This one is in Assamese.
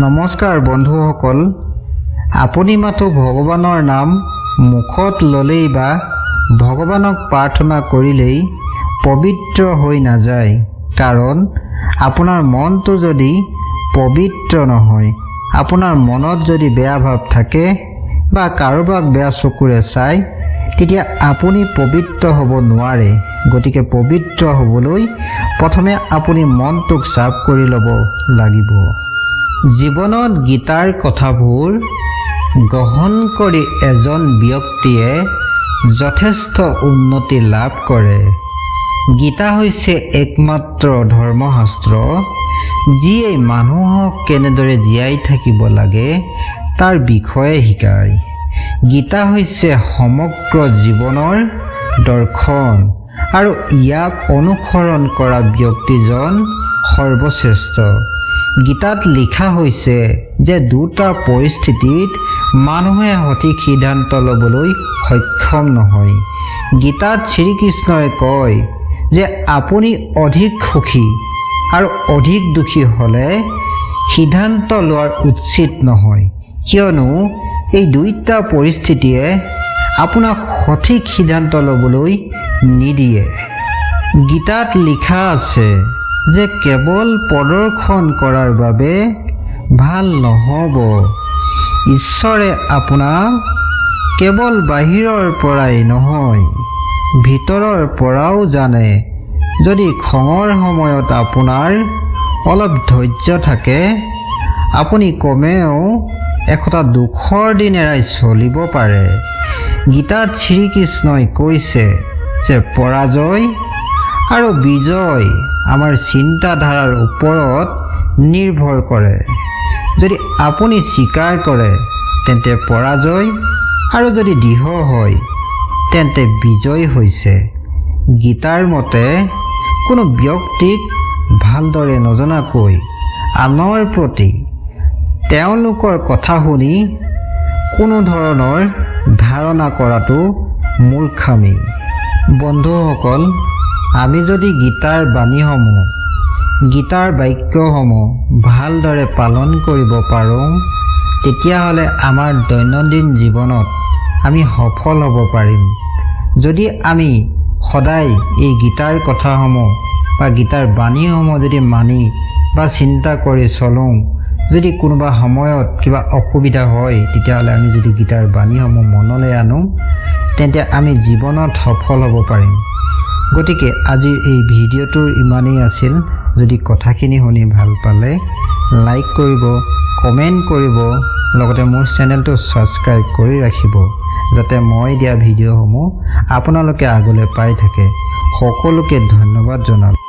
নমস্কাৰ বন্ধুসকল, আপুনি মাথো ভগৱানৰ নাম মুখত ল'লেই বা ভগৱানক প্ৰাৰ্থনা কৰিলেই পবিত্ৰ হৈ নাযায়। কাৰণ আপোনাৰ মনটো যদি পবিত্ৰ নহয়, আপোনাৰ মনত যদি বেয়া ভাৱ থাকে বা কাৰোবাক বেয়া চকুৰে চাই, তেতিয়া আপুনি পবিত্ৰ হ'ব নোৱাৰে। গতিকে পবিত্ৰ হ'বলৈ প্ৰথমে আপুনি মনটোক চাফ কৰি ল'ব লাগিব। জীৱনত গীতাৰ কথাবোৰ গ্ৰহণ কৰি এজন ব্যক্তিয়ে যথেষ্ট উন্নতি লাভ কৰে। গীতা হৈছে একমাত্ৰ ধৰ্মশাস্ত্ৰ যিয়ে মানুহক কেনেদৰে জীয়াই থাকিব লাগে তাৰ বিষয়ে শিকায়। গীতা হৈছে সমগ্ৰ জীৱনৰ দৰ্শন আৰু ইয়াক অনুসৰণ কৰা ব্যক্তিজন সৰ্বশ্ৰেষ্ঠ। গীতাত লিখা হৈছে যে দুটা পৰিস্থিতিত মানুহে সঠিক সিদ্ধান্ত ল'বলৈ সক্ষম নহয়। গীতাত শ্ৰীকৃষ্ণই কয় যে আপুনি অধিক সুখী আৰু অধিক দুখী হ'লে সিদ্ধান্ত লোৱাৰ উচিত নহয়, কিয়নো এই দুইটা পৰিস্থিতিয়ে আপোনাক সঠিক সিদ্ধান্ত ল'বলৈ নিদিয়ে। গীতাত লিখা আছে যে কেৱল প্ৰদৰ্শন কৰাৰ বাবে ভাল নহ'ব। ঈশ্বৰে আপোনাক কেৱল বাহিৰৰ পৰাই নহয়, ভিতৰৰ পৰাও জানে। যদি খঙৰ সময়ত আপোনাৰ অলপ ধৈৰ্য থাকে, আপুনি কমেও 100টা দুখৰ দিন এৰাই চলিব পাৰে। গীতাত শ্ৰীকৃষ্ণই কৈছে যে পৰাজয় আৰু বিজয় আমাৰ চিন্তাধাৰাৰ ওপৰত নিৰ্ভৰ কৰে। যদি আপুনি স্বীকাৰ কৰে তেন্তে পৰাজয়, আৰু যদি দৃঢ় হয় তেন্তে বিজয় হৈছে। গীতাৰ মতে কোনো ব্যক্তিক ভালদৰে নজনাকৈ আনৰ প্ৰতি তেওঁলোকৰ কথা শুনি কোনো ধৰণৰ ধাৰণা কৰাটো মূৰ্খামি। বন্ধুসকল, আমি যদি গীতাৰ বাণীসমূহ, গীতাৰ বাক্যসমূহ ভালদৰে পালন কৰিব পাৰোঁ, তেতিয়াহ'লে আমাৰ দৈনন্দিন জীৱনত আমি সফল হ'ব পাৰিম। যদি আমি সদায় এই গীতাৰ কথাসমূহ বা গীতাৰ বাণীসমূহ যদি মানি বা চিন্তা কৰি চলোঁ, যদি কোনোবা সময়ত কিবা অসুবিধা হয়, তেতিয়াহ'লে আমি যদি গীতাৰ বাণীসমূহ মনলৈ আনো, তেন্তে আমি জীৱনত সফল হ'ব পাৰিম। গতিকে আজিৰ এই ভিডিঅ'টোৰ ইমানেই আছিল। যদি কথাখিনি শুনি ভাল পালে লাইক কৰিব, কমেণ্ট কৰিব, লগতে মোৰ চেনেলটো ছাবস্ক্ৰাইব কৰি ৰাখিব, যাতে মই দিয়া ভিডিঅ'সমূহ আপোনালোকে আগলৈ পাই থাকে। সকলোকে ধন্যবাদ জনালোঁ।